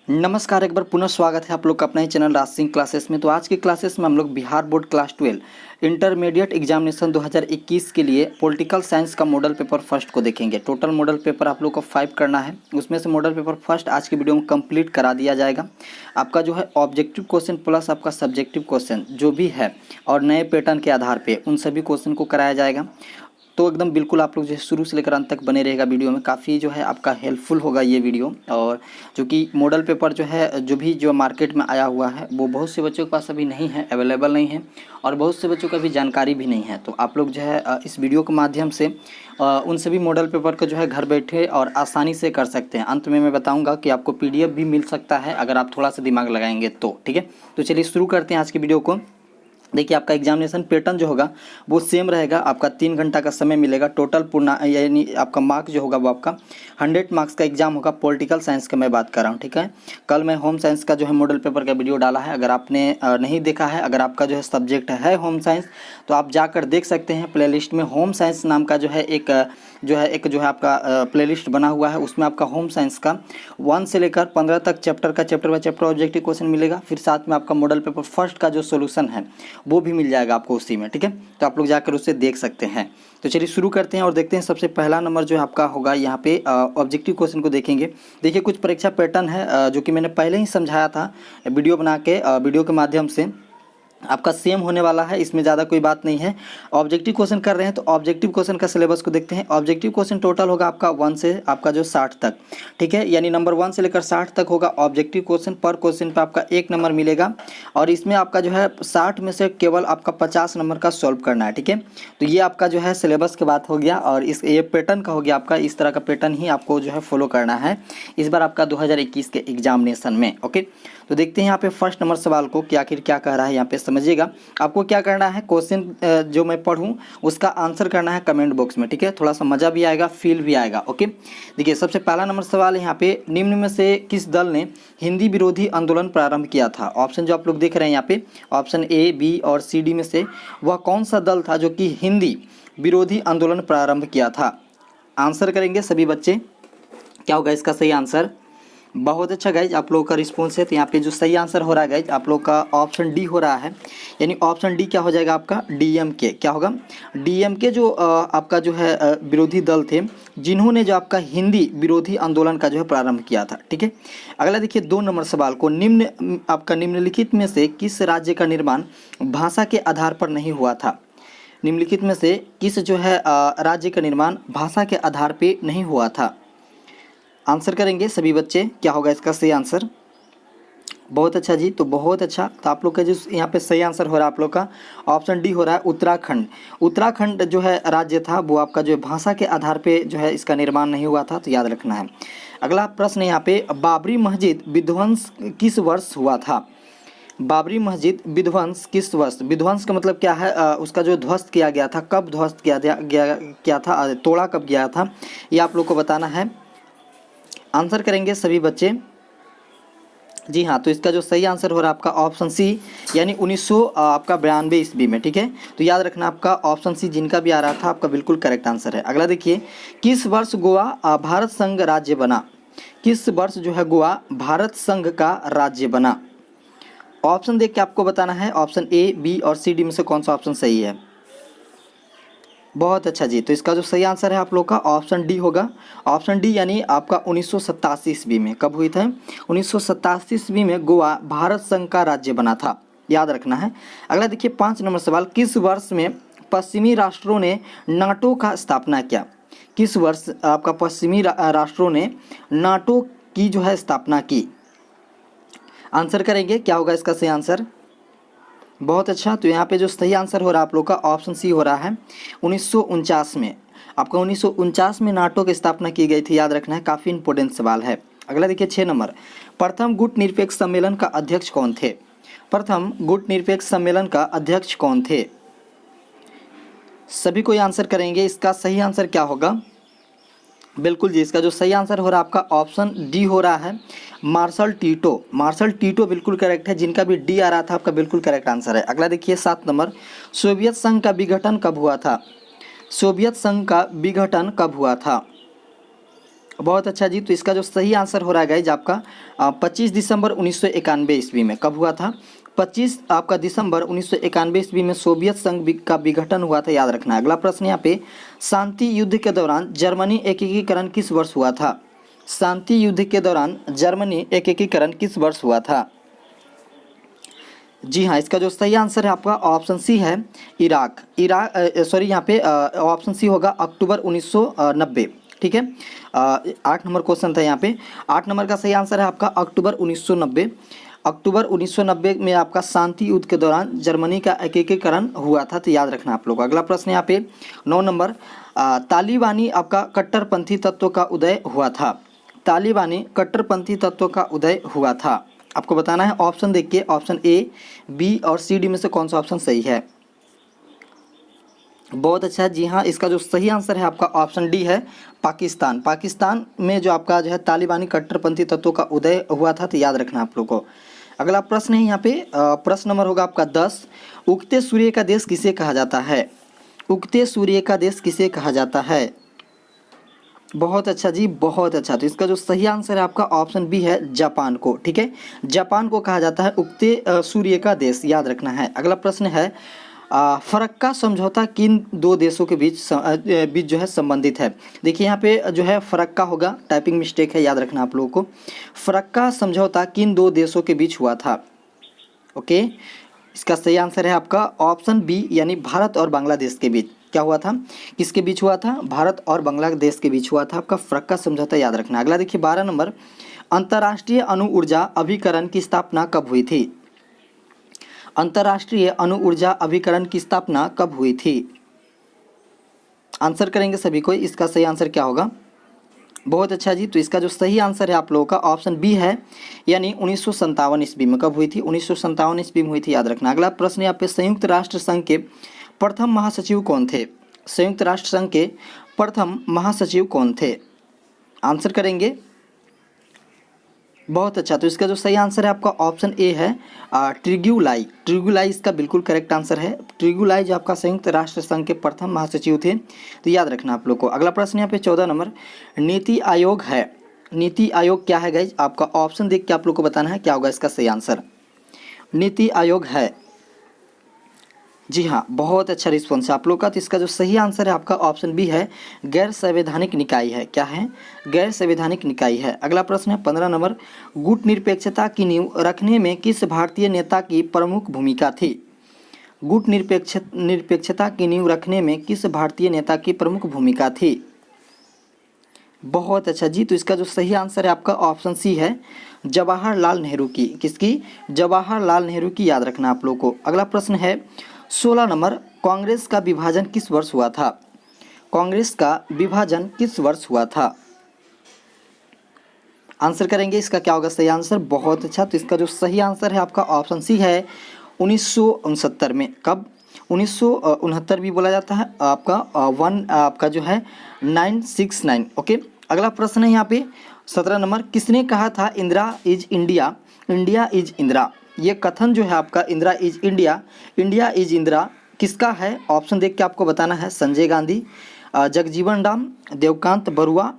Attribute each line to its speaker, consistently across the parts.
Speaker 1: नमस्कार, एक बार पुनः स्वागत है आप लोग का अपना ही चैनल राज सिंह क्लासेस में। तो आज की क्लासेस में हम लोग Bihar board class 12 intermediate examination 2021 के लिए पॉलिटिकल साइंस का मॉडल पेपर फर्स्ट को देखेंगे। टोटल मॉडल पेपर आप लोग को 5 करना है, उसमें से मॉडल पेपर फर्स्ट आज की वीडियो में कंप्लीट करा दिया जाएगा। आपका जो है ऑब्जेक्टिव क्वेश्चन प्लस आपका सब्जेक्टिव क्वेश्चन जो भी है और नए पैटर्न के आधार पर उन सभी क्वेश्चन को कराया जाएगा। तो एकदम बिल्कुल आप लोग जो है शुरू से लेकर अंत तक बने रहेगा वीडियो में, काफ़ी जो है आपका हेल्पफुल होगा ये वीडियो। और जो कि मॉडल पेपर जो है जो मार्केट में आया हुआ है वो बहुत से बच्चों के पास अभी नहीं है, अवेलेबल नहीं है, और बहुत से बच्चों को अभी जानकारी भी नहीं है। तो आप लोग जो है इस वीडियो के माध्यम से उन सभी मॉडल पेपर को जो है घर बैठे और आसानी से कर सकते हैं। अंत में मैं बताऊँगा कि आपको PDF भी मिल सकता है अगर आप थोड़ा सा दिमाग लगाएंगे तो। ठीक है, तो चलिए शुरू करते हैं आज की वीडियो को। देखिए, आपका एग्जामिनेशन पैटर्न जो होगा वो सेम रहेगा। आपका 3 घंटा का समय मिलेगा। टोटल पूर्ण यानी आपका मार्क्स जो होगा वो आपका 100 मार्क्स का एग्जाम होगा। पॉलिटिकल साइंस का मैं बात कर रहा हूँ। ठीक है, कल मैं होम साइंस का जो है मॉडल पेपर का वीडियो डाला है, अगर आपने नहीं देखा है, अगर आपका जो है सब्जेक्ट है होम साइंस, तो आप जाकर देख सकते हैं। प्लेलिस्ट में होम साइंस नाम का जो है एक आपका प्लेलिस्ट बना हुआ है, उसमें आपका होम साइंस का 1 से लेकर 15 तक chapter by chapter objective question मिलेगा। फिर साथ में आपका मॉडल पेपर फर्स्ट का जो सोल्यूशन है वो भी मिल जाएगा आपको उसी में। ठीक है, तो आप लोग जाकर उससे देख सकते हैं। तो चलिए शुरू करते हैं और देखते हैं। सबसे पहला नंबर जो है आपका होगा यहाँ पे ऑब्जेक्टिव क्वेश्चन को देखेंगे। देखिए, कुछ परीक्षा पैटर्न है जो कि मैंने पहले ही समझाया था वीडियो बना के, वीडियो के माध्यम से आपका सेम होने वाला है, इसमें ज़्यादा कोई बात नहीं है। ऑब्जेक्टिव क्वेश्चन कर रहे हैं तो ऑब्जेक्टिव क्वेश्चन का सिलेबस को देखते हैं। ऑब्जेक्टिव क्वेश्चन टोटल होगा आपका 1 से आपका जो 60 तक। ठीक है, यानी नंबर 1 से लेकर 60 तक होगा ऑब्जेक्टिव क्वेश्चन। पर क्वेश्चन पे आपका 1 नंबर मिलेगा और इसमें आपका जो है 60 में से केवल आपका 50 नंबर का सॉल्व करना है। ठीक है, तो ये आपका जो है सिलेबस की बात हो गया और ये पैटर्न का हो गया आपका। इस तरह का पैटर्न ही आपको जो है फॉलो करना है इस बार आपका 2021 के एग्जामिनेशन में। ओके, तो देखते हैं यहाँ पे फर्स्ट नंबर सवाल को कि आखिर क्या कह रहा है। यहाँ पे समझिएगा, आपको क्या करना है, क्वेश्चन जो मैं पढ़ूँ उसका आंसर करना है कमेंट बॉक्स में। ठीक है, थोड़ा सा मज़ा भी आएगा, फील भी आएगा। ओके, देखिए सबसे पहला नंबर सवाल है यहाँ पे, निम्न में से किस दल ने हिंदी विरोधी आंदोलन प्रारंभ किया था। ऑप्शन जो आप लोग देख रहे हैं यहाँ पे, ऑप्शन A, B और C, D में से वह कौन सा दल था जो कि हिंदी विरोधी आंदोलन प्रारंभ किया था। आंसर करेंगे सभी बच्चे, क्या होगा इसका सही आंसर। बहुत अच्छा गाइज, आप लोगों का रिस्पॉन्स है। तो यहाँ पे जो सही आंसर हो रहा है गाइज, आप लोग का ऑप्शन डी हो रहा है। यानी ऑप्शन डी क्या हो जाएगा आपका, DMK। क्या होगा, DMK जो आपका जो है विरोधी दल थे जिन्होंने जो आपका हिंदी विरोधी आंदोलन का जो है प्रारंभ किया था। ठीक है, अगला देखिए 2 नंबर सवाल को, आपका निम्नलिखित में से किस राज्य का निर्माण भाषा के आधार पर नहीं हुआ था। निम्नलिखित में से किस जो है राज्य का निर्माण भाषा के आधार पर नहीं हुआ था। आंसर करेंगे सभी बच्चे, क्या होगा इसका सही आंसर। बहुत अच्छा जी, तो बहुत अच्छा। तो आप लोग का जो यहाँ पे सही आंसर हो रहा है आप लोग का ऑप्शन डी हो रहा है, उत्तराखंड। उत्तराखंड जो है राज्य था वो आपका जो है भाषा के आधार पे जो है इसका निर्माण नहीं हुआ था, तो याद रखना है। अगला प्रश्न यहाँ पे, बाबरी मस्जिद विध्वंस किस वर्ष हुआ था। बाबरी मस्जिद विध्वंस किस वर्ष, विध्वंस का मतलब क्या है, उसका जो ध्वस्त किया गया था, कब ध्वस्त किया था, तोड़ा कब गया था, ये आप लोग को बताना है। आंसर करेंगे सभी बच्चे। जी हाँ, तो इसका जो सही आंसर हो रहा है आपका ऑप्शन सी, यानी 1900 आपका 92 ईस्वी में। ठीक है, तो याद रखना आपका ऑप्शन सी जिनका भी आ रहा था आपका बिल्कुल करेक्ट आंसर है। अगला देखिए, किस वर्ष गोवा भारत संघ राज्य बना। किस वर्ष जो है गोवा भारत संघ का राज्य बना। ऑप्शन देख के आपको बताना है, ऑप्शन A, B और C, D में से कौन सा ऑप्शन सही है। बहुत अच्छा जी, तो इसका जो सही आंसर है आप लोग का ऑप्शन डी होगा। ऑप्शन डी यानी आपका 1987 ईस्वी में। कब हुई था, 1987 ईस्वी में गोवा भारत संघ का राज्य बना था, याद रखना है। अगला देखिए 5 नंबर सवाल, किस वर्ष में पश्चिमी राष्ट्रों ने नाटो का स्थापना किया। किस वर्ष आपका पश्चिमी राष्ट्रों ने नाटो की जो है स्थापना की। आंसर करेंगे, क्या होगा इसका सही आंसर। बहुत अच्छा, तो यहाँ पे जो सही आंसर हो रहा है आप लोग का ऑप्शन सी हो रहा है, 1949 में। आपका 1949 में नाटो की स्थापना की गई थी, याद रखना है, काफ़ी इंपॉर्टेंट सवाल है। अगला देखिए 6 नंबर, प्रथम गुट निरपेक्ष सम्मेलन का अध्यक्ष कौन थे। प्रथम गुट निरपेक्ष सम्मेलन का अध्यक्ष कौन थे। सभी कोई आंसर करेंगे, इसका सही आंसर क्या होगा। बिल्कुल जी, इसका जो सही आंसर हो रहा है आपका ऑप्शन डी हो रहा है, मार्शल टीटो। मार्शल टीटो बिल्कुल करेक्ट है, जिनका भी डी आ रहा था आपका बिल्कुल करेक्ट आंसर है। अगला देखिए 7 नंबर, सोवियत संघ का विघटन कब हुआ था। सोवियत संघ का विघटन कब हुआ था। बहुत अच्छा जी। तो इसका जो सही आंसर हो रहा है गाइज आपका 25 दिसंबर 1991 ईस्वी में। कब हुआ था? 25 आपका दिसंबर 1991 ईस्वी में सोवियत संघ का विघटन हुआ था, याद रखना। अगला प्रश्न यहाँ पे, शांति युद्ध के दौरान जर्मनी एकीकरण किस वर्ष हुआ था? शांति युद्ध के दौरान जर्मनी एकीकरण किस वर्ष हुआ था? जी हाँ, इसका जो सही आंसर है आपका ऑप्शन सी है, इराक। सॉरी, यहाँ पे ऑप्शन सी होगा अक्टूबर 1990। ठीक है, 8 नंबर क्वेश्चन था यहाँ पे। 8 नंबर का सही आंसर है आपका अक्टूबर 1990। अक्टूबर 1990 में आपका शांति युद्ध के दौरान जर्मनी का एकीकरण हुआ था, तो याद रखना आप लोग। अगला प्रश्न यहाँ पे 9 नंबर, तालिबानी आपका कट्टरपंथी तत्व का उदय हुआ था। तालिबानी कट्टरपंथी तत्व का उदय हुआ था। आपको बताना है ऑप्शन देख के, ऑप्शन ए, बी और सी, डी में से कौन सा ऑप्शन सही है। बहुत अच्छा, जी हाँ, इसका जो सही आंसर है आपका ऑप्शन डी है, पाकिस्तान। पाकिस्तान में जो आपका जो है तालिबानी कट्टरपंथी तत्वों का उदय हुआ था, तो याद रखना आप लोग को। अगला प्रश्न है यहाँ पे, प्रश्न नंबर होगा आपका 10, उगते सूर्य का देश किसे कहा जाता है? उगते सूर्य का देश किसे कहा जाता है? बहुत अच्छा जी, बहुत अच्छा। तो इसका जो सही आंसर है आपका ऑप्शन बी है, जापान को। ठीक है, जापान को कहा जाता है उगते सूर्य का देश, याद रखना है। अगला प्रश्न है, फरक्का समझौता किन दो देशों के बीच जो है संबंधित है? देखिए यहाँ पे जो है फरक्का होगा, टाइपिंग मिस्टेक है, याद रखना आप लोगों को। फरक्का समझौता किन दो देशों के बीच हुआ था? ओके, इसका सही आंसर है आपका ऑप्शन बी, यानी भारत और बांग्लादेश के बीच। क्या हुआ था? किसके बीच हुआ था? भारत और बांग्लादेश के बीच हुआ था आपका फरक्का समझौता, याद रखना। अगला देखिए 12 नंबर, अंतर्राष्ट्रीय अणु ऊर्जा अभिकरण की स्थापना कब हुई थी? अंतर्राष्ट्रीय अणु ऊर्जा अभिकरण की स्थापना कब हुई थी? आंसर करेंगे सभी को, इसका सही आंसर क्या होगा? बहुत अच्छा जी। तो इसका जो सही आंसर है आप लोगों का ऑप्शन बी है, यानी 1957 ईस्वी में। कब हुई थी? 1957 ईस्वी में हुई थी, याद रखना। अगला प्रश्न यहाँ पे, संयुक्त राष्ट्र संघ के प्रथम महासचिव कौन थे? संयुक्त राष्ट्र संघ के प्रथम महासचिव कौन थे? आंसर करेंगे। बहुत अच्छा। तो इसका जो सही आंसर है आपका ऑप्शन ए है, ट्रिग्यूलाई। ट्रिग्यूलाई इसका बिल्कुल करेक्ट आंसर है। ट्रिग्यूलाई जो आपका संयुक्त राष्ट्र संघ के प्रथम महासचिव थे, तो याद रखना आप लोग को। अगला प्रश्न यहाँ पे 14 नंबर, नीति आयोग है। नीति आयोग क्या है गाइज? आपका ऑप्शन देख के आप लोग को बताना है क्या होगा इसका सही आंसर। नीति आयोग है, जी हाँ, बहुत अच्छा रिस्पॉन्स है आप लोग का। तो इसका जो सही आंसर है आपका ऑप्शन बी है, गैर संवैधानिक निकाय है। क्या है? गैर संवैधानिक निकाय है। अगला प्रश्न है 15 नंबर, गुट निरपेक्षता की नींव रखने में किस भारतीय नेता की प्रमुख भूमिका थी? गुट निरपेक्षता की नींव रखने में किस भारतीय नेता की प्रमुख भूमिका थी? बहुत अच्छा जी। तो इसका जो सही आंसर है आपका ऑप्शन सी है, जवाहरलाल नेहरू की। किसकी? जवाहरलाल नेहरू की, याद रखना आप लोग को। अगला प्रश्न है 16 नंबर, कांग्रेस का विभाजन किस वर्ष हुआ था? कांग्रेस का विभाजन किस वर्ष हुआ था? आंसर करेंगे, इसका क्या होगा सही आंसर? बहुत अच्छा। तो इसका जो सही आंसर है आपका ऑप्शन सी है, 1969 में। कब? 1969 भी बोला जाता है आपका, आपका जो है 969। ओके, अगला प्रश्न है यहाँ पे 17 नंबर, किसने कहा था Indira is India, India is Indira? ये कथन जो है आपका, Indira is India, India is Indira, किसका है? ऑप्शन देख के आपको बताना है। संजय गांधी, जगजीवन राम, देवकांत बरुआ,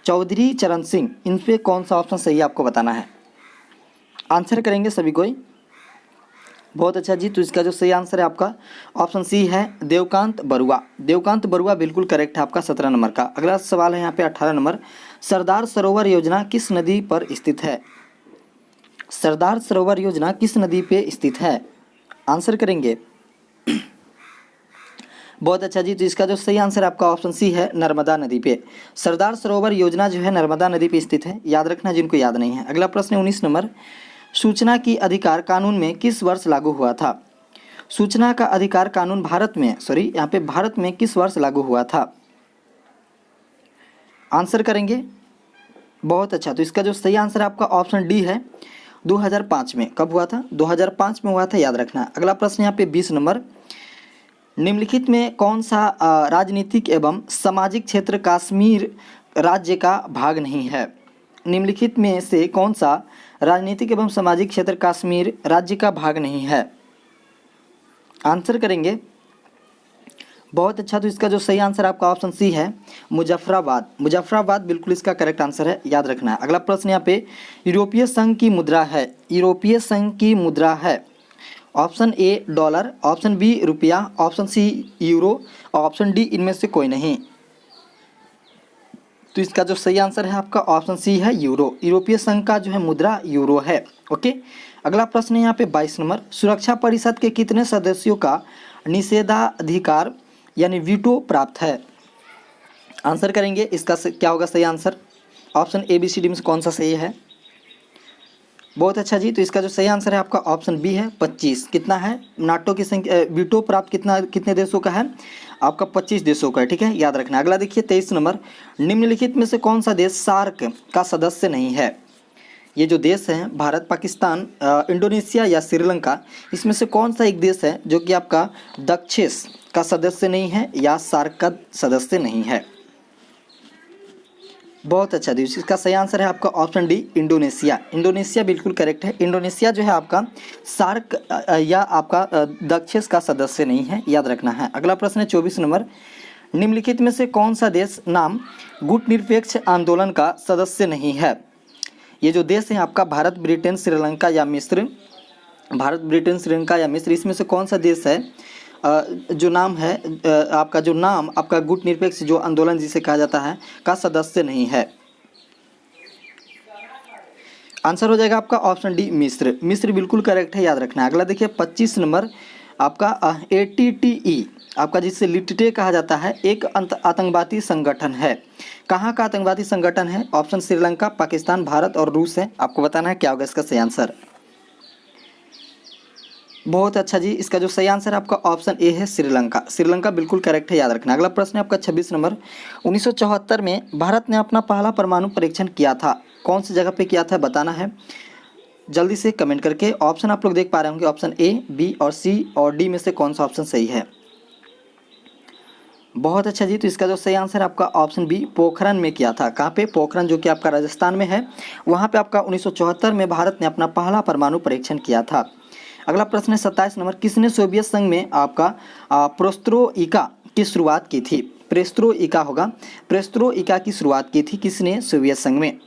Speaker 1: चौधरी चरण सिंह। इन पे कौन सा ऑप्शन सही है आपको बताना है। आंसर करेंगे सभी कोई। बहुत अच्छा जी। तो इसका जो सही आंसर है आपका ऑप्शन सी है, देवकांत बरुआ। देवकांत बरुआ बिल्कुल करेक्ट है आपका 17 नंबर का। अगला सवाल है यहाँ पे 18 नंबर, सरदार सरोवर योजना किस नदी पर स्थित है? सरदार सरोवर योजना किस नदी पे स्थित है? आंसर करेंगे। बहुत अच्छा जी। तो इसका जो सही आंसर आपका ऑप्शन सी है, नर्मदा नदी पे। सरदार सरोवर योजना जो है नर्मदा नदी पे स्थित है, याद रखना जिनको याद नहीं है। अगला प्रश्न 19 नंबर, सूचना की अधिकार कानून में किस वर्ष लागू हुआ था? सूचना का अधिकार कानून भारत में, सॉरी यहाँ पे भारत में किस वर्ष लागू हुआ था? आंसर करेंगे। बहुत अच्छा। तो इसका जो सही आंसर आपका ऑप्शन डी है, 2005 में। कब हुआ था? 2005 में हुआ था, याद रखना। अगला प्रश्न यहाँ पे 20 नंबर, निम्नलिखित में कौन सा राजनीतिक एवं सामाजिक क्षेत्र कश्मीर राज्य का भाग नहीं है? निम्नलिखित में से कौन सा राजनीतिक एवं सामाजिक क्षेत्र कश्मीर राज्य का भाग नहीं है? आंसर करेंगे। बहुत अच्छा, तो इसका जो सही आंसर आपका ऑप्शन सी है मुजफ्फराबाद। मुजफ्फराबाद बिल्कुल इसका करेक्ट आंसर है, याद रखना है। अगला प्रश्न यहाँ पे यूरोपीय संघ की मुद्रा है, यूरोपीय संघ की मुद्रा है। Option A dollar, option B रुपया, option C euro, option D इनमें से कोई नहीं। तो इसका जो सही आंसर है आपका ऑप्शन सी है यूरो। यूरोपीय संघ का जो है मुद्रा यूरो है। ओके, अगला प्रश्न है यहाँ पे 22 नंबर, सुरक्षा परिषद के कितने सदस्यों का निषेधाधिकार यानी वीटो प्राप्त है? आंसर करेंगे, इसका क्या होगा सही answer? Option A B C D में से कौन सा सही है? बहुत अच्छा जी, तो इसका जो सही आंसर है आपका ऑप्शन बी है 25। कितना है नाटो की संख्या, वीटो प्राप्त कितने देशों का है? आपका 25 देशों का है, ठीक है, याद रखना। अगला देखिए 23 नंबर, निम्नलिखित में से कौन सा देश सार्क का सदस्य नहीं है? ये जो देश हैं भारत, पाकिस्तान, इंडोनेशिया या श्रीलंका, इसमें से कौन सा एक देश है जो कि आपका दक्षेस का सदस्य नहीं है या सार्क का सदस्य नहीं है? बहुत अच्छा देश, इसका सही आंसर है आपका ऑप्शन डी इंडोनेशिया। इंडोनेशिया बिल्कुल करेक्ट है। इंडोनेशिया जो है आपका सार्क या आपका दक्षेस का सदस्य नहीं है, याद रखना है। अगला प्रश्न है 24 नंबर, निम्नलिखित में से कौन सा देश नाम गुटनिरपेक्ष आंदोलन का सदस्य नहीं है? ये जो देश है आपका भारत, ब्रिटेन, श्रीलंका या मिस्र, भारत, ब्रिटेन, श्रीलंका या मिस्र, इसमें से कौन सा देश है जो नाम है आपका जो नाम आपका गुटनिरपेक्ष जो आंदोलन जिसे कहा जाता है का सदस्य नहीं है? आंसर हो जाएगा आपका ऑप्शन डी मिस्र। मिस्र बिल्कुल करेक्ट है, याद रखना है। अगला देखिए 25 नंबर, आपका ATTE आपका जिसे लिट्टे कहा जाता है एक आतंकवादी संगठन है। कहाँ का आतंकवादी संगठन है? ऑप्शन श्रीलंका, पाकिस्तान, भारत और रूस है। आपको बताना है क्या होगा इसका सही आंसर। बहुत अच्छा जी, इसका जो सही आंसर है आपका ऑप्शन ए है श्रीलंका। श्रीलंका बिल्कुल करेक्ट है, याद रखना। अगला प्रश्न है आपका 26 नंबर, 1974 में भारत ने अपना पहला परमाणु परीक्षण किया था, कौन सी जगह पे किया था बताना है जल्दी से कमेंट करके। ऑप्शन आप लोग देख पा रहे होंगे, ऑप्शन ए, बी और सी और डी में से कौन सा ऑप्शन सही है? बहुत अच्छा जी, तो इसका जो सही आंसर है आपका ऑप्शन बी पोखरण में किया था। कहाँ पे? पोखरण, जो कि आपका राजस्थान में है। वहाँ पे आपका 1974 में भारत ने अपना पहला परमाणु परीक्षण किया था। अगला प्रश्न है 27 नंबर, किसने सोवियत संघ में आपका प्रेस्ट्रोइका की शुरुआत की थी? प्रेस्ट्रोइका होगा, प्रेस्ट्रोइका की शुरुआत की थी किसने सोवियत संघ में?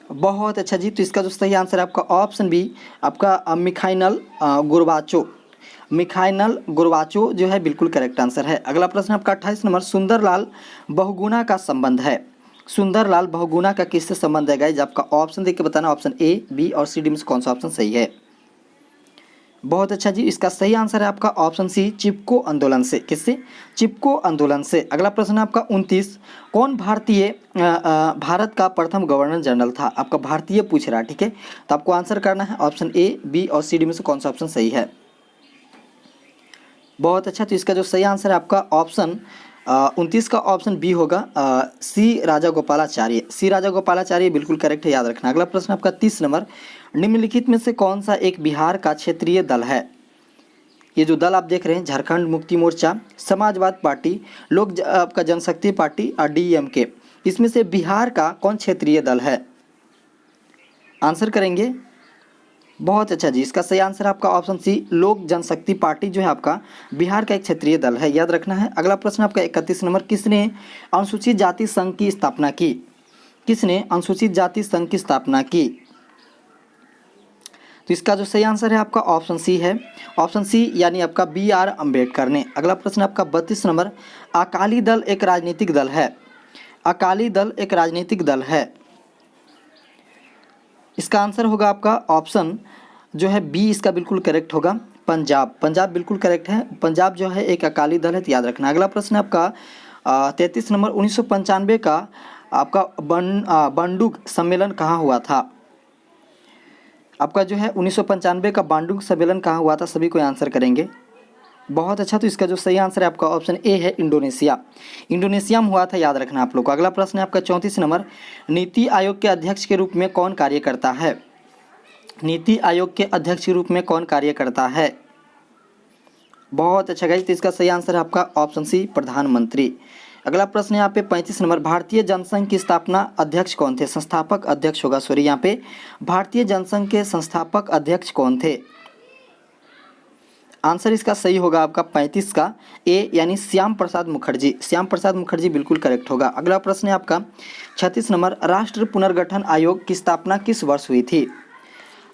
Speaker 1: बहुत अच्छा जी, तो इसका जो सही आंसर है आपका ऑप्शन बी आपका मिखाइल गोर्बाचोव। मिखाइल गोर्बाचोव जो है बिल्कुल करेक्ट आंसर है। अगला प्रश्न आपका 28 नंबर, सुंदरलाल बहुगुणा का संबंध है। सुंदरलाल बहुगुणा का किससे संबंध है गाइज? आपका ऑप्शन देख के बताना, ऑप्शन ए, बी और सी, डी में से कौन सा ऑप्शन सही है? बहुत अच्छा जी, इसका सही आंसर है आपका ऑप्शन सी चिपको आंदोलन से। किससे? चिपको आंदोलन से। अगला प्रश्न आपका 29, कौन भारत का प्रथम गवर्नर जनरल था? आपका भारतीय पूछ रहा है, ठीक है, तो आपको आंसर करना है ऑप्शन ए, बी और सी, डी में से कौन सा ऑप्शन सही है? बहुत अच्छा, तो इसका जो सही आंसर है आपका ऑप्शन 29 का ऑप्शन बी होगा, सी राजा गोपालाचार्य। सी राजा गोपालाचार्य बिल्कुल करेक्ट है, याद रखना। अगला प्रश्न आपका 30 नंबर, निम्नलिखित में से कौन सा एक बिहार का क्षेत्रीय दल है? ये जो दल आप देख रहे हैं, झारखंड मुक्ति मोर्चा, समाजवाद पार्टी, आपका जनशक्ति पार्टी और DMK, इसमें से बिहार का कौन क्षेत्रीय दल है? आंसर करेंगे। बहुत अच्छा जी, इसका सही आंसर आपका ऑप्शन सी लोक जनशक्ति पार्टी जो है आपका बिहार का एक क्षेत्रीय दल है, याद रखना है। अगला प्रश्न आपका 31 नंबर, किसने अनुसूचित जाति संघ की स्थापना की? किसने अनुसूचित जाति संघ की स्थापना की? तो इसका जो सही आंसर है आपका ऑप्शन सी है, ऑप्शन सी यानी आपका BR अम्बेडकर ने। अगला प्रश्न आपका 32 नंबर, अकाली दल एक राजनीतिक दल है। अकाली दल एक राजनीतिक दल है, इसका आंसर होगा आपका ऑप्शन जो है बी, इसका बिल्कुल करेक्ट होगा पंजाब। पंजाब बिल्कुल करेक्ट है, पंजाब जो है एक अकाली दल है, तो याद रखना। अगला प्रश्न आपका 33 नंबर, 1995 का आपका बांडुग सम्मेलन कहाँ हुआ था? आपका जो है 1995 का बांडुग सम्मेलन कहाँ हुआ था? सभी कोई आंसर करेंगे। बहुत अच्छा, तो इसका जो सही आंसर है आपका ऑप्शन ए है इंडोनेशिया। इंडोनेशिया में हुआ था, याद रखना आप लोग को। अगला प्रश्न है आपका 34 नंबर, नीति आयोग के अध्यक्ष के रूप में कौन कार्य करता है? नीति आयोग के अध्यक्ष के रूप में कौन कार्य करता है? बहुत अच्छा गाइस, तो इसका सही आंसर है आपका ऑप्शन सी प्रधानमंत्री। अगला प्रश्न यहाँ पे 35 नंबर, भारतीय जनसंघ की स्थापना अध्यक्ष कौन थे? संस्थापक अध्यक्ष होगा, सॉरी, यहाँ पे भारतीय जनसंघ के संस्थापक अध्यक्ष कौन थे? आंसर इसका सही होगा आपका 35 का ए, यानी श्याम प्रसाद मुखर्जी। श्याम प्रसाद मुखर्जी बिल्कुल करेक्ट होगा। अगला प्रश्न है आपका 36 नंबर, राष्ट्र पुनर्गठन आयोग की स्थापना किस वर्ष हुई थी?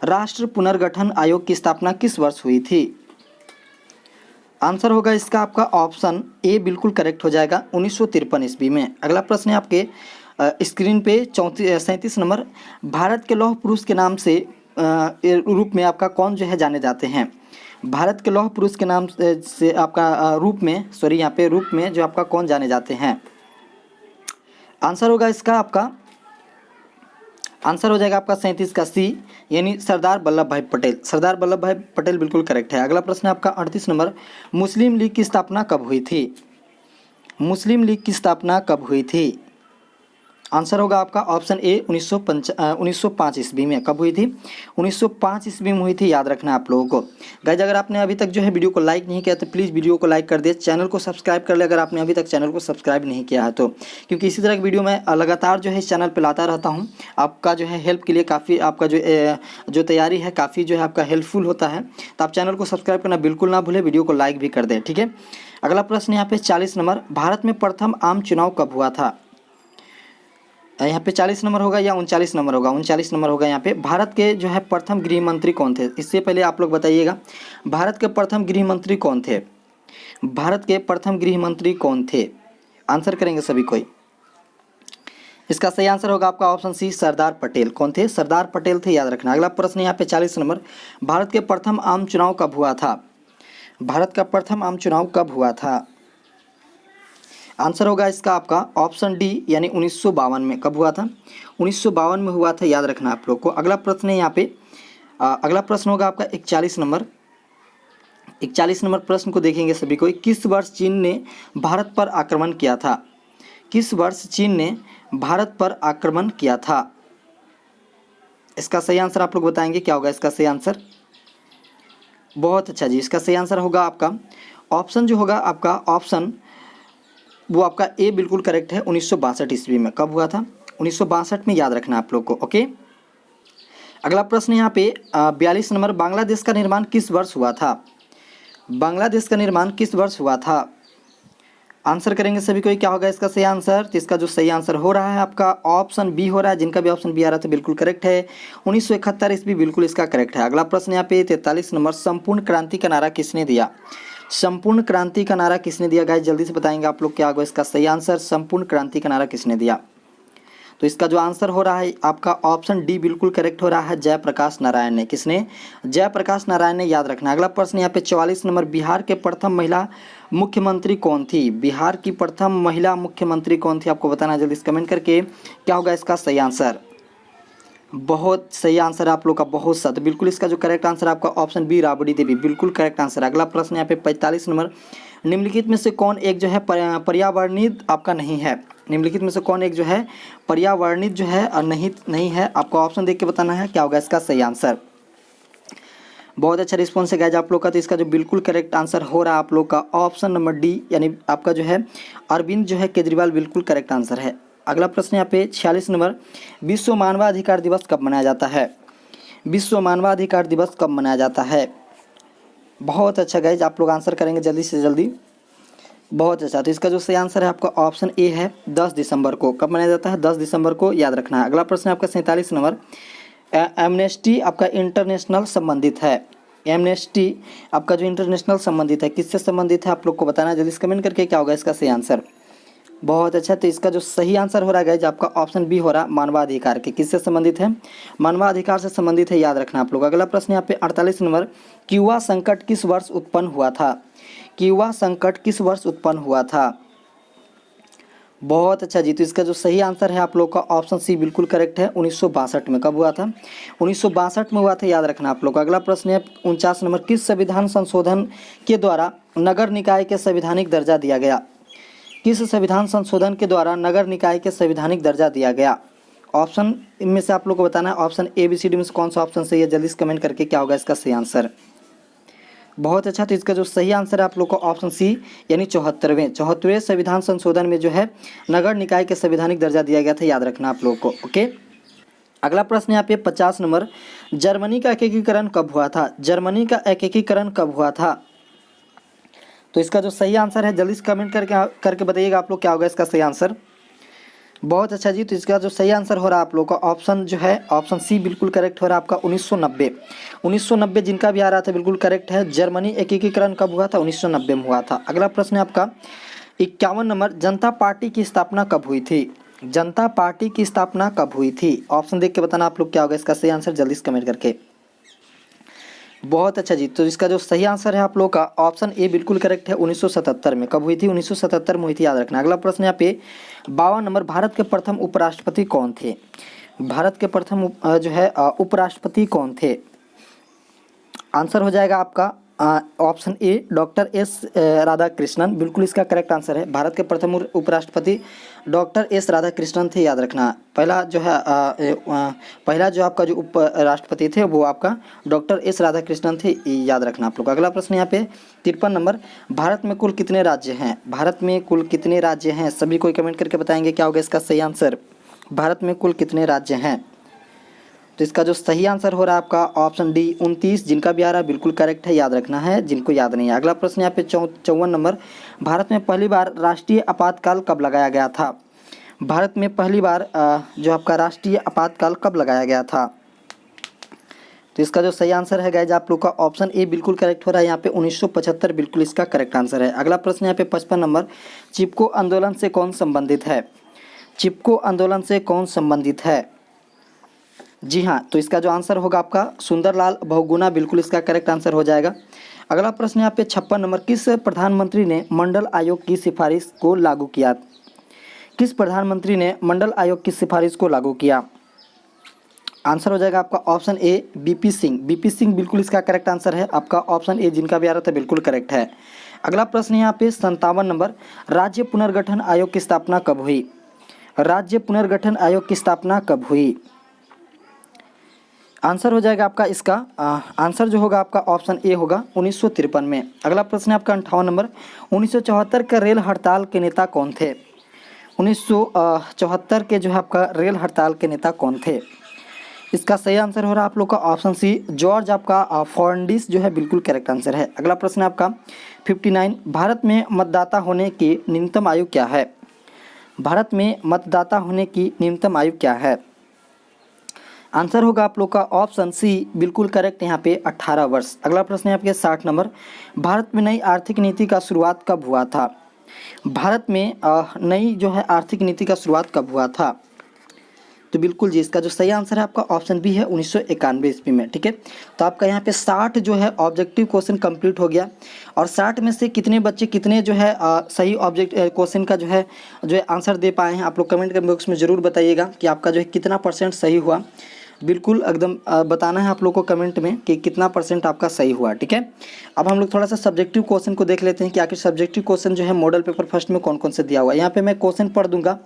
Speaker 1: राष्ट्र पुनर्गठन आयोग की स्थापना किस वर्ष हुई थी? आंसर होगा इसका आपका ऑप्शन ए बिल्कुल करेक्ट हो जाएगा, 1953 ईस्वी में। अगला प्रश्न है आपके स्क्रीन पे 37 नंबर, भारत के लौह पुरुष के नाम से रूप में आपका कौन जो है जाने जाते हैं? भारत के लौह पुरुष के नाम से आपका रूप में, सॉरी यहाँ पे रूप में जो आपका कौन जाने जाते हैं? आंसर होगा इसका आपका, आंसर हो जाएगा आपका 37 का सी, यानी सरदार वल्लभ भाई पटेल। सरदार वल्लभ भाई पटेल बिल्कुल करेक्ट है। अगला प्रश्न है आपका 38 नंबर, मुस्लिम लीग की स्थापना कब हुई थी? मुस्लिम लीग की स्थापना कब हुई थी? आंसर होगा आपका ऑप्शन ए 1905 ईस्वी में। कब हुई थी? 1905 ईस्वी में हुई थी, याद रखना आप लोगों को। गाइज अगर आपने अभी तक जो है वीडियो को लाइक नहीं किया तो प्लीज़ वीडियो को लाइक कर दे, चैनल को सब्सक्राइब कर ले अगर आपने अभी तक चैनल को सब्सक्राइब नहीं किया है तो, क्योंकि इसी तरह की वीडियो मैं लगातार जो है इस चैनल पर लाता रहता हूँ। आपका जो है हेल्प के लिए काफ़ी आपका जो तैयारी है काफ़ी जो है आपका हेल्पफुल होता है, तो आप चैनल को सब्सक्राइब करना बिल्कुल ना भूलें, वीडियो को लाइक भी कर दें, ठीक है। अगला प्रश्न यहाँ पे 40 नंबर, भारत में प्रथम आम चुनाव कब हुआ था? यहाँ पे 40 नंबर होगा या 39 नंबर होगा? 39 नंबर होगा। यहाँ पे भारत के जो है प्रथम गृह मंत्री कौन थे? इससे पहले आप लोग बताइएगा, भारत के प्रथम गृह मंत्री कौन थे? भारत के प्रथम गृह मंत्री कौन थे? आंसर करेंगे सभी कोई। इसका सही आंसर होगा आपका ऑप्शन सी, सरदार पटेल। कौन थे? सरदार पटेल थे, याद रखना। अगला प्रश्न यहाँ पे 40 नंबर, भारत के प्रथम आम चुनाव कब हुआ था? भारत का प्रथम आम चुनाव कब हुआ था? आंसर होगा इसका आपका ऑप्शन डी, यानी 1952 में। कब हुआ था? 1952 में हुआ था, याद रखना आप लोग को। अगला प्रश्न है यहाँ पे अगला प्रश्न होगा आपका 41 नंबर। 41 नंबर प्रश्न को देखेंगे सभी को। किस वर्ष चीन ने भारत पर आक्रमण किया था? किस वर्ष चीन ने भारत पर आक्रमण किया था? इसका सही आंसर आप लोग बताएंगे, क्या होगा इसका सही आंसर? बहुत अच्छा जी, इसका सही आंसर होगा आपका ऑप्शन जो होगा आपका ऑप्शन वो आपका ए बिल्कुल करेक्ट है, 1962 ईस्वी में। कब हुआ था? 1962 में, याद रखना आप लोग को, ओके। अगला प्रश्न यहाँ पे 42 नंबर, बांग्लादेश का निर्माण किस वर्ष हुआ था? बांग्लादेश का निर्माण किस वर्ष हुआ था? आंसर करेंगे सभी को, क्या होगा इसका सही आंसर? तो इसका जो सही आंसर हो रहा है आपका ऑप्शन बी हो रहा है। जिनका भी ऑप्शन बी आ रहा था बिल्कुल करेक्ट है, 1971 ईस्वी बिल्कुल इसका करेक्ट है। अगला प्रश्न यहाँ पे 43 नंबर, संपूर्ण क्रांति का नारा किसने दिया? संपूर्ण क्रांति का नारा किसने दिया? गाइस जल्दी से बताएंगे आप लोग, क्या होगा इसका सही आंसर? संपूर्ण क्रांति का नारा किसने दिया? तो इसका जो आंसर हो रहा है आपका ऑप्शन डी बिल्कुल करेक्ट हो रहा है, जयप्रकाश नारायण ने। किसने? जयप्रकाश नारायण ने, याद रखना। अगला प्रश्न यहाँ पे 44 नंबर, बिहार के प्रथम महिला मुख्यमंत्री कौन थी? बिहार की प्रथम महिला मुख्यमंत्री कौन थी? आपको बताना जल्दी से कमेंट करके, क्या होगा इसका सही आंसर? बहुत सही आंसर आप लोग का, बहुत सा। तो बिल्कुल इसका जो करेक्ट आंसर आपका ऑप्शन बी, राबड़ी देवी, बिल्कुल करेक्ट आंसर। अगला प्रश्न यहाँ पे 45 नंबर, निम्नलिखित में से कौन एक जो है पर्यावरणित आपका नहीं है? निम्नलिखित में से कौन एक जो है पर्यावरणित जो है और नहीं है? आपको ऑप्शन देख के बताना है, क्या होगा इसका सही आंसर? बहुत अच्छा रिस्पॉन्स है गाइज आप लोग का। तो इसका जो बिल्कुल करेक्ट आंसर हो रहा है आप लोग का ऑप्शन नंबर डी, यानी आपका जो है अरविंद जो है केजरीवाल, बिल्कुल करेक्ट आंसर है। अगला प्रश्न यहाँ पे 46 नंबर, विश्व मानवाधिकार दिवस कब मनाया जाता है? विश्व मानवाधिकार दिवस कब मनाया जाता है? बहुत अच्छा गाइज, आप लोग आंसर करेंगे जल्दी से जल्दी, बहुत अच्छा। तो इसका जो सही आंसर है आपका ऑप्शन ए है, 10 दिसंबर को। कब मनाया जाता है? 10 दिसंबर को, याद रखना है। अगला प्रश्न आपका 47 नंबर, एमनेस्टी आपका इंटरनेशनल संबंधित है। एमनेस्टी आपका जो इंटरनेशनल संबंधित है, किससे संबंधित है? आप लोग को बताना जल्दी से कमेंट करके, क्या होगा इसका सही आंसर? बहुत अच्छा। तो इसका जो सही आंसर हो रहा है गाइज आपका ऑप्शन बी हो रहा है, मानवाधिकार के। किससे संबंधित है? मानवाधिकार से संबंधित है, याद रखना आप लोग। अगला प्रश्न यहाँ पे 48 नंबर, क्यूबा संकट किस वर्ष उत्पन्न हुआ था? क्यूबा संकट किस वर्ष उत्पन्न हुआ था? बहुत अच्छा जी। तो इसका जो सही आंसर है आप लोग का ऑप्शन सी बिल्कुल करेक्ट है, 1962 में। कब हुआ था? 1962 में हुआ था, याद रखना आप लोग। अगला प्रश्न है 49 नंबर, किस संविधान संशोधन के द्वारा नगर निकाय के संवैधानिक दर्जा दिया गया? किस संविधान संशोधन के द्वारा नगर निकाय के संवैधानिक दर्जा दिया गया? ऑप्शन इनमें से आप लोग को बताना है, option A B C D में से कौन सा ऑप्शन सही है? जल्दी से कमेंट करके, क्या होगा इसका सही आंसर? बहुत अच्छा। तो इसका जो सही आंसर है आप लोग को ऑप्शन सी, यानी 74वें संविधान संशोधन में जो है नगर निकाय के संवैधानिक दर्जा दिया गया था, याद रखना आप लोग को, ओके। अगला प्रश्न यहाँ पे 50 नंबर, जर्मनी का एकीकरण कब हुआ था? जर्मनी का एकीकरण कब हुआ था? तो इसका जो सही आंसर है जल्दी से कमेंट करके बताइएगा आप लोग क्या होगा इसका सही आंसर। बहुत अच्छा जी, तो इसका जो सही आंसर हो रहा है आप लोग का ऑप्शन जो है ऑप्शन सी बिल्कुल करेक्ट हो रहा है आपका 1990। 1990 जिनका भी आ रहा था बिल्कुल करेक्ट है। जर्मनी एकीकरण कब हुआ था? 1990 में हुआ था। अगला प्रश्न है आपका 51 नंबर, जनता पार्टी की स्थापना कब हुई थी? जनता पार्टी की स्थापना कब हुई थी? ऑप्शन देख के बताना आप लोग क्या होगा इसका सही आंसर जल्दी से कमेंट करके। बहुत अच्छा जी, तो इसका जो सही आंसर है आप लोग का ऑप्शन ए बिल्कुल करेक्ट है 1977 में। कब हुई थी? 1977 में हुई थी, याद रखना। अगला प्रश्न यहाँ पे 52 नंबर, भारत के प्रथम उपराष्ट्रपति कौन थे? भारत के प्रथम जो है उपराष्ट्रपति कौन थे? आंसर हो जाएगा आपका option A doctor S Radhakrishnan, बिल्कुल इसका करेक्ट आंसर है। भारत के प्रथम उपराष्ट्रपति डॉक्टर एस राधाकृष्णन थे, याद रखना। पहला जो है पहला जो आपका जो उप राष्ट्रपति थे वो आपका डॉक्टर एस राधाकृष्णन थे, याद रखना आप लोग। अगला प्रश्न यहाँ पे 53 नंबर, भारत में कुल कितने राज्य हैं? भारत में कुल कितने राज्य हैं? सभी कोई कमेंट करके बताएंगे क्या होगा इसका सही आंसर। भारत में कुल कितने राज्य हैं? तो इसका जो सही आंसर हो रहा है आपका ऑप्शन डी 29। जिनका भी आ रहा है बिल्कुल करेक्ट है, याद रखना है, जिनको याद नहीं है। अगला प्रश्न यहाँ पे 54 नंबर, भारत में पहली बार राष्ट्रीय आपातकाल कब लगाया गया था? भारत में पहली बार जो आपका राष्ट्रीय आपातकाल कब लगाया गया था? तो इसका जो सही आंसर है गाइज आप लोग का ऑप्शन ए बिल्कुल करेक्ट हो रहा है यहाँ पे 1975 बिल्कुल इसका करेक्ट आंसर है। अगला प्रश्न यहाँ पे 55 नंबर, चिपको आंदोलन से कौन संबंधित है? चिपको आंदोलन से कौन संबंधित है? जी हाँ, तो इसका जो आंसर होगा आपका सुंदरलाल बहुगुणा, बिल्कुल इसका करेक्ट आंसर हो जाएगा। अगला प्रश्न यहाँ पे 56 नंबर, किस प्रधानमंत्री ने मंडल आयोग की सिफारिश को लागू किया? किस प्रधानमंत्री ने मंडल आयोग की सिफारिश को लागू किया? आंसर हो जाएगा आपका option A BP Singh. BP Singh बिल्कुल इसका करेक्ट आंसर है आपका ऑप्शन ए, जिनका भी आ रहा था बिल्कुल करेक्ट है। अगला प्रश्न यहाँ पे 57 नंबर, राज्य पुनर्गठन आयोग की स्थापना कब हुई? राज्य पुनर्गठन आयोग की स्थापना कब हुई? आंसर हो जाएगा आपका इसका आंसर जो होगा आपका ऑप्शन ए होगा 1953 में। अगला प्रश्न है आपका 58 नंबर, 1974 का रेल हड़ताल के नेता कौन थे? 1974 के जो है आपका रेल हड़ताल के नेता कौन थे? इसका सही आंसर हो रहा है आप लोग का ऑप्शन सी जॉर्ज आपका फर्नांडिस जो है बिल्कुल करेक्ट आंसर है। अगला प्रश्न है आपका 59, भारत में मतदाता होने की न्यूनतम आयु क्या है? भारत में मतदाता होने की न्यूनतम आयु क्या है? आंसर होगा आप लोग का ऑप्शन सी बिल्कुल करेक्ट यहाँ पे 18 वर्ष। अगला प्रश्न है आपके 60 नंबर, भारत में नई आर्थिक नीति का शुरुआत कब हुआ था? भारत में नई जो है आर्थिक नीति का शुरुआत कब हुआ था? तो बिल्कुल जी, इसका जो सही आंसर है आपका ऑप्शन बी है 1991 ईस्वी में। ठीक है, तो आपका यहाँ पे 60 जो है ऑब्जेक्टिव क्वेश्चन कंप्लीट हो गया। और 60 में से कितने बच्चे कितने जो है सही ऑब्जेक्ट क्वेश्चन का जो है आंसर दे पाए हैं, आप लोग कमेंट बॉक्स में ज़रूर बताइएगा कि आपका जो है कितना % सही हुआ। बिल्कुल एकदम बताना है आप लोग को कमेंट में कि कितना % आपका सही हुआ। ठीक है, अब हम लोग थोड़ा सा सब्जेक्टिव क्वेश्चन को देख लेते हैं कि आखिर सब्जेक्टिव क्वेश्चन जो है मॉडल पेपर फर्स्ट में कौन कौन से दिया हुआ है। यहाँ पे मैं क्वेश्चन पढ़ दूंगा,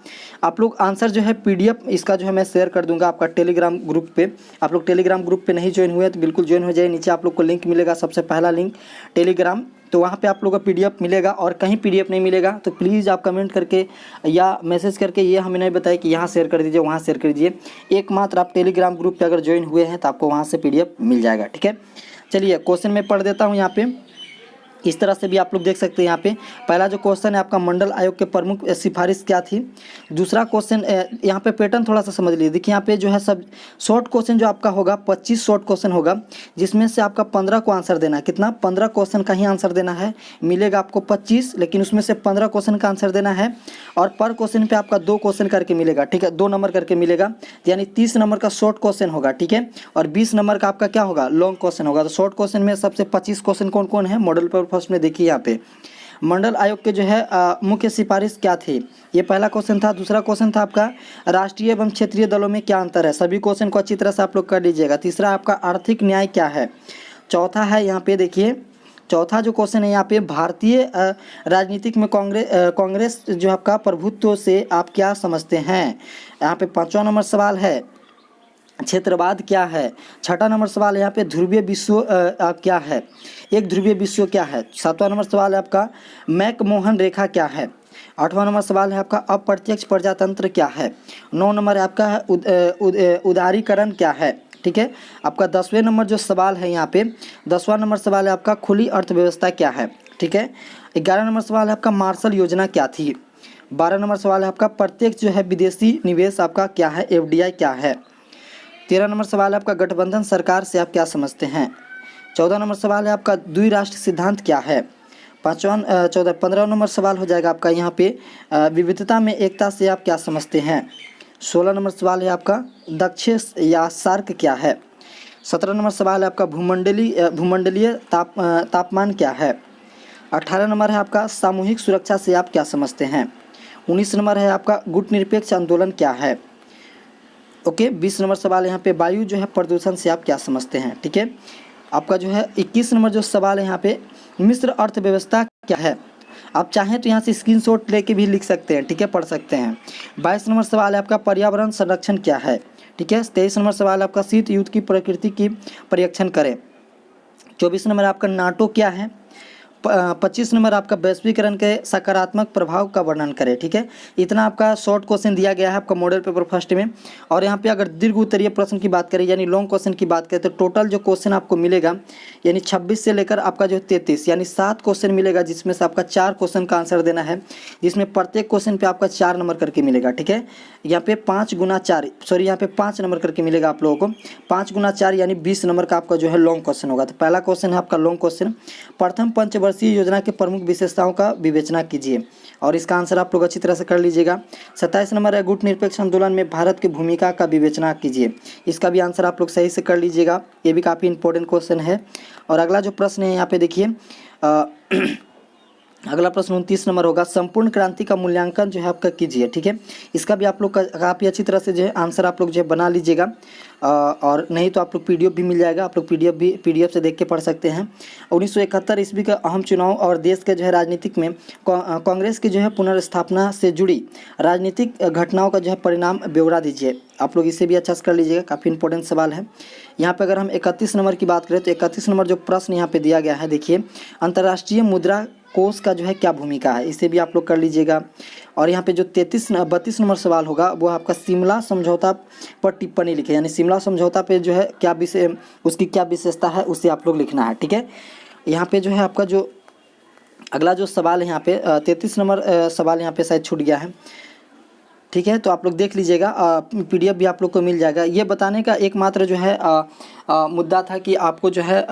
Speaker 1: आप लोग आंसर जो है PDF इसका जो है मैं शेयर कर दूंगा आपका टेलीग्राम ग्रुप पे। आप लोग टेलीग्राम ग्रुप पे नहीं ज्वाइन हुए तो बिल्कुल ज्वाइन हो जाए, नीचे आप लोग को लिंक मिलेगा, सबसे पहला लिंक टेलीग्राम, तो वहाँ पे आप लोगों का PDF मिलेगा। और कहीं PDF नहीं मिलेगा तो प्लीज़ आप कमेंट करके या मैसेज करके ये हमें नहीं बताए कि यहाँ शेयर कर दीजिए वहाँ शेयर कर दीजिए। एकमात्र आप टेलीग्राम ग्रुप पे अगर ज्वाइन हुए हैं तो आपको वहाँ से PDF मिल जाएगा। ठीक है, चलिए क्वेश्चन मैं पढ़ देता हूँ यहाँ पे, इस तरह से भी आप लोग देख सकते हैं। यहाँ पे पहला जो क्वेश्चन है आपका मंडल आयोग के प्रमुख सिफारिश क्या थी। दूसरा क्वेश्चन यहाँ पे पैटर्न थोड़ा सा समझ लीजिए, देखिए यहाँ पे जो है सब शॉर्ट क्वेश्चन जो आपका होगा 25 शॉर्ट क्वेश्चन होगा, जिसमें से आपका 15 को आंसर देना है। कितना? 15 क्वेश्चन का ही आंसर देना है, मिलेगा आपको 25, लेकिन उसमें से 15 क्वेश्चन का आंसर देना है। और पर क्वेश्चन पे आपका 2 क्वेश्चन करके मिलेगा। ठीक है, 2 नंबर करके मिलेगा, यानी 30 नंबर का शॉर्ट क्वेश्चन होगा। ठीक है, और 20 नंबर का आपका क्या होगा? लॉन्ग क्वेश्चन होगा। तो शॉर्ट क्वेश्चन में सबसे 25 क्वेश्चन कौन कौन है मॉडल पेपर फर्स्ट में? देखिए यहाँ पे मंडल आयोग के जो है मुख्य सिफारिश क्या थी, ये पहला क्वेश्चन था। दूसरा क्वेश्चन था आपका राष्ट्रीय एवं क्षेत्रीय दलों में क्या अंतर है, सभी क्वेश्चन को अच्छी तरह से आप लोग कर लीजिएगा। तीसरा आपका आर्थिक न्याय क्या है। चौथा है यहाँ पे देखिए, चौथा जो क्वेश्चन है यहाँ पे भारतीय राजनीतिक में कांग्रेस जो आपका प्रभुत्व से आप क्या समझते हैं। यहाँ पे 5वां नंबर सवाल है क्षेत्रवाद क्या है। 6ठा नंबर सवाल यहाँ पे ध्रुवीय विश्व क्या है, एक ध्रुवीय विश्व क्या है। 7वां नंबर सवाल है आपका मैकमोहन रेखा क्या है। 8वां नंबर सवाल है आपका अप्रत्यक्ष प्रजातंत्र क्या है। 9 नंबर है आपका उदारीकरण क्या है। ठीक है, आपका 10वें नंबर जो सवाल है यहाँ पे 10वां नंबर सवाल है आपका खुली अर्थव्यवस्था क्या है। ठीक है, 11 नंबर सवाल है आपका मार्शल योजना क्या थी। 12 नंबर सवाल है आपका प्रत्येक जो है विदेशी निवेश आपका क्या है, FDI क्या है। 13 नंबर सवाल है आपका गठबंधन सरकार से आप क्या समझते हैं। 14 नंबर सवाल है आपका द्विराष्ट्र सिद्धांत क्या है। 15 नंबर सवाल हो जाएगा आपका यहाँ पे विविधता में एकता से आप क्या समझते हैं। 16 नंबर सवाल है आपका दक्षिण या सार्क क्या है। 17 नंबर सवाल है आपका भूमंडलीय तापमान क्या है। 18 नंबर है आपका सामूहिक सुरक्षा से आप क्या समझते हैं। 19 नंबर है आपका गुटनिरपेक्ष आंदोलन क्या है। ओके 20 नंबर सवाल यहाँ पे वायु जो है प्रदूषण से आप क्या समझते हैं। ठीक है, आपका जो है 21 नंबर जो सवाल है यहाँ पे मिश्र अर्थव्यवस्था क्या है। आप चाहें तो यहाँ से स्क्रीनशॉट लेके भी लिख सकते हैं, ठीक है, पढ़ सकते हैं। 22 नंबर सवाल है आपका पर्यावरण संरक्षण क्या है। ठीक है, 23 नंबर सवाल है आपका शीत युद्ध की प्रकृति की परीक्षण करें। 24 नंबर आपका नाटो क्या है। 25 नंबर आपका वैश्वीकरण के सकारात्मक प्रभाव का वर्णन करें। ठीक है, इतना आपका शॉर्ट क्वेश्चन दिया गया है आपका मॉडल पेपर फर्स्ट में। और यहाँ पे अगर दीर्घ उत्तरीय प्रश्न की बात करें यानी लॉन्ग क्वेश्चन की बात करें तो टोटल जो क्वेश्चन आपको मिलेगा यानी 26 से लेकर आपका जो 33 यानी 7 क्वेश्चन मिलेगा, जिसमें से आपका 4 क्वेश्चन का आंसर देना है, जिसमें प्रत्येक क्वेश्चन पे आपका 4 नंबर करके मिलेगा। ठीक है, यहाँ पे 5 गुना 4 सॉरी यहाँ पे 5 नंबर करके मिलेगा आप लोगों को। 5 गुना 4 यानी 20 नंबर का आपका जो है लॉन्ग क्वेश्चन होगा। तो पहला क्वेश्चन है आपका लॉन्ग क्वेश्चन, प्रथम पंचवर्षीय योजना के प्रमुख विशेषताओं का विवेचना कीजिए, और इसका आंसर आप लोग अच्छी तरह से कर लीजिएगा। 27 नंबर है गुटनिरपेक्ष आंदोलन में भारत की भूमिका का विवेचना कीजिए, इसका भी आंसर आप लोग सही से कर लीजिएगा, ये भी काफ़ी इंपॉर्टेंट क्वेश्चन है। और अगला जो प्रश्न है यहाँ पे देखिए अगला प्रश्न 29 नंबर होगा संपूर्ण क्रांति का मूल्यांकन जो है आपका कीजिए। ठीक है, इसका भी आप लोग काफ़ी अच्छी तरह से जो है आंसर आप लोग जो है बना लीजिएगा, और नहीं तो आप लोग PDF भी मिल जाएगा, आप लोग PDF से देख के पढ़ सकते हैं। 1971 ईस्वी का अहम चुनाव और देश के जो है राजनीतिक में कांग्रेस की जो है पुनर्स्थापना से जुड़ी राजनीतिक घटनाओं का जो है परिणाम ब्यौरा दीजिए, आप लोग इसे भी अच्छा से कर लीजिएगा, काफ़ी इंपॉर्टेंट सवाल है। यहाँ पे अगर हम 31 नंबर की बात करें तो 31 नंबर जो प्रश्न यहाँ पे दिया गया है देखिए अंतर्राष्ट्रीय मुद्रा कोष का जो है क्या भूमिका है, इसे भी आप लोग कर लीजिएगा। और यहाँ पे जो 32 नंबर सवाल होगा वो आपका शिमला समझौता पर टिप्पणी लिखे, यानी शिमला समझौता पे जो है क्या विषय उसकी क्या विशेषता है उसे आप लोग लिखना है। ठीक है, यहाँ पे जो है आपका जो अगला जो सवाल है यहाँ पे 33 नंबर सवाल यहाँ पे शायद छूट गया है। ठीक है, तो आप लोग देख लीजिएगा, PDF भी आप लोग को मिल जाएगा। ये बताने का एकमात्र जो है मुद्दा था कि आपको जो है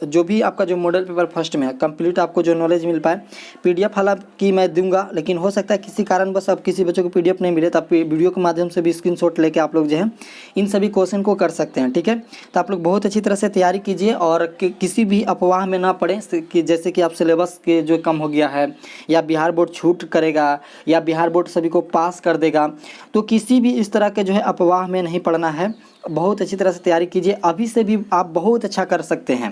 Speaker 1: जो भी आपका जो मॉडल पेपर फर्स्ट में है कंप्लीट आपको जो नॉलेज मिल पाए। PDF हालांकि मैं दूंगा, लेकिन हो सकता है किसी कारणवश अब किसी बच्चों को PDF नहीं मिले तो आप वीडियो के माध्यम से भी स्क्रीनशॉट लेके आप लोग जो है इन सभी क्वेश्चन को कर सकते हैं। ठीक है, तो आप लोग बहुत अच्छी तरह से तैयारी कीजिए और किसी भी अफवाह में ना पड़ें कि जैसे कि आप सिलेबस के जो कम हो गया है या बिहार बोर्ड छूट करेगा या बिहार बोर्ड सभी को पास कर देगा, तो किसी भी इस तरह के जो है अफवाह में नहीं पड़ना है। बहुत अच्छी तरह से तैयारी कीजिए, अभी से भी आप बहुत अच्छा कर सकते हैं,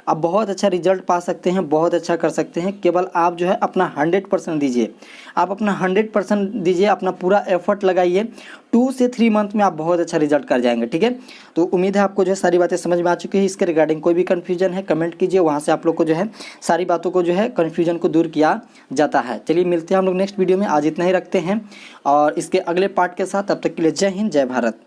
Speaker 1: आप बहुत अच्छा रिजल्ट पा सकते हैं, बहुत अच्छा कर सकते हैं। केवल आप जो है अपना 100% दीजिए, आप अपना 100% दीजिए, अपना पूरा एफर्ट लगाइए, 2 से 3 मंथ में आप बहुत अच्छा रिजल्ट कर जाएंगे। ठीक है, तो उम्मीद है आपको जो है सारी बातें समझ में आ चुकी है। इसके रिगार्डिंग कोई भी कन्फ्यूजन है कमेंट कीजिए, वहाँ से आप लोग को जो है सारी बातों को जो है कन्फ्यूजन को दूर किया जाता है। चलिए मिलते हैं हम लोग नेक्स्ट वीडियो में, आज इतना ही रखते हैं और इसके अगले पार्ट के साथ। तब तक के लिए जय हिंद, जय भारत।